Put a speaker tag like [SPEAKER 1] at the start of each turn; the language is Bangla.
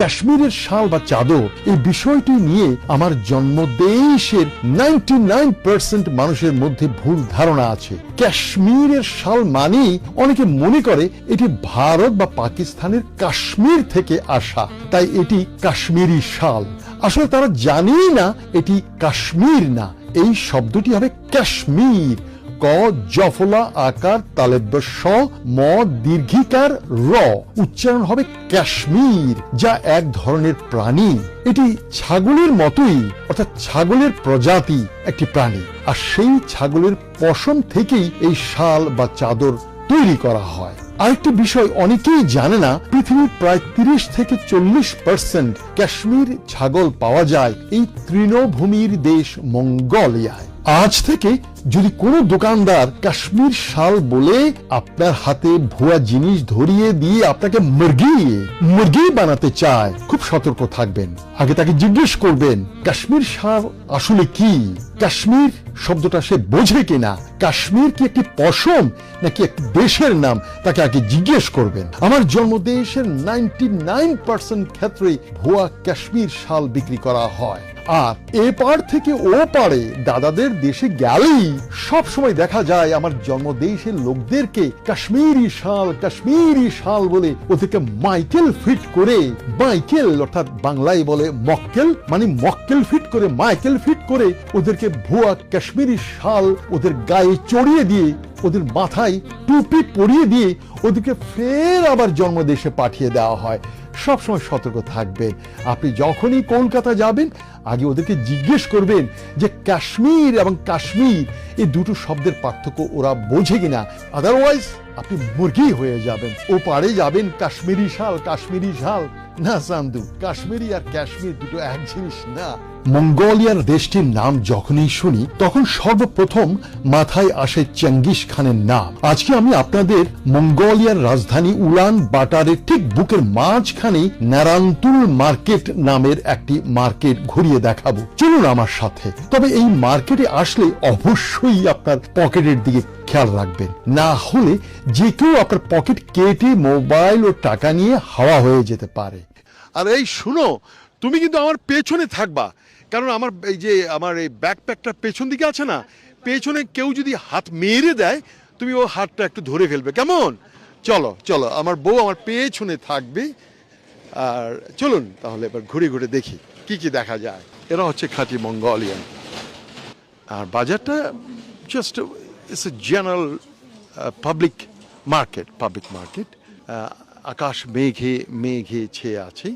[SPEAKER 1] কাশ্মীরের শাল বা চাদর এই বিষয়টি নিয়ে আমার জন্মদেশের 99% মানুষের মধ্যে ভুল ধারণা আছে। কাশ্মীরের শাল মানে অনেকে মনে করে এটি ভারত বা পাকিস্তানের কাশ্মীর থেকে আসা, তাই এটি কাশ্মীরি শাল। আসলে তারা জানেই না এটি কাশ্মীর না, এই শব্দটি হবে কাশ্মীর। ক জফলা আকার তালেব্য স ম দীর্ঘিকার র, উচ্চারণ হবে কাশ্মীর, যা এক ধরনের প্রাণী। এটি ছাগলের মতোই, অর্থাৎ ছাগলের প্রজাতি একটি প্রাণী, আর সেই ছাগলের পশম থেকেই এই শাল বা চাদর তৈরি করা হয়। আরেকটি বিষয় অনেকেই জানে না, পৃথিবীর প্রায় 30 থেকে 40% কাশ্মীর ছাগল পাওয়া যায় এই তৃণভূমির দেশ মঙ্গোলিয়ায়। আজ থেকে যদি কোনো দোকানদার কাশ্মীর শাল বলে আপনার হাতে ভুয়া জিনিস ধরিয়ে দিয়ে আপনাকে মুরগি বানাতে চায়, খুব সতর্ক থাকবেন। আগে তাকে জিজ্ঞেস করবেন কাশ্মীর শাল আসলে কি, কাশ্মীর শব্দটা সে বোঝে কিনা, কাশ্মীর কি একটি পশম নাকি একটি দেশের নাম, তাকে আগে জিজ্ঞেস করবেন। আমার জন্মদেশের 99% ক্ষেত্রে ভুয়া কাশ্মীর শাল বিক্রি করা হয়। আর এপার থেকে ও পারে দাদাদের দেশে গেলেই সব সময় দেখা যায় আমার জন্মদেশের লোকদেরকে কাশ্মীরি শাল বলে ওদেরকে মাইকেল ফিট করে, মাইকেল অর্থাৎ বাংলায় বলে মক্কেল, মানে মক্কেল ফিট করে, মাইকেল ফিট করে ওদেরকে ভুয়া কাশ্মীরি শাল ওদের গায়ে চড়িয়ে দিয়ে, ওদের মাথায় টুপি পরিয়ে দিয়ে ওদেরকে ফের আবার জন্মদেশে পাঠিয়ে দেওয়া হয়। সবসময় সতর্ক থাকবেন। আপনি যখনই কলকাতা যাবেন আগে ওদেরকে জিজ্ঞেস করবেন যে কাশ্মীর এবং কাশ্মীর এই দুটো শব্দের পার্থক্য ওরা বোঝে কিনা, আদারওয়াইজ আপনি মুরগি হয়ে যাবেন। ও পারে যাবেন কাশ্মীরি শাল না সান্দু, কাশ্মীরি আর কাশ্মীর দুটো এক জিনিস না। মঙ্গোলিয়ার দেশটির নাম যখনই শুনি তখন সর্বপ্রথম মাথায় আসে চেঙ্গিস খানের নাম। আজকে আমি আপনাদের মঙ্গোলিয়ার রাজধানী উলান বাটারের ঠিক বুকের মাঝখানে নারান্তুল মার্কেট নামের একটি মার্কেট ঘুরিয়ে দেখাবো, চলুন আমার সাথে। তবে এই মার্কেটে আসলে অবশ্যই আপনার পকেটের দিকে খেয়াল রাখবেন, না হলে যে কেউ আপনার পকেট কেটে মোবাইল ও টাকা নিয়ে হাওয়া হয়ে যেতে পারে। আর এই শুনো, তুমি কিন্তু আমার পেছনে থাকবা, কারণ আমার এই ব্যাকপ্যাকটা পেছন দিকে আছে না, পেছনে কেউ যদি হাত মেরে দেয় তুমি ও হাতটা একটু ধরে ফেলবে, কেমন? চলো আমার বউ আমার পেছনে থাকবে। আর চলুন তাহলে এবার ঘুরে দেখি কি কি দেখা যায়। এরা হচ্ছে খাঁটি মঙ্গোলিয়ান। আর বাজারটা just it's a general public market. আকাশ মেঘে ছেয়ে আছে।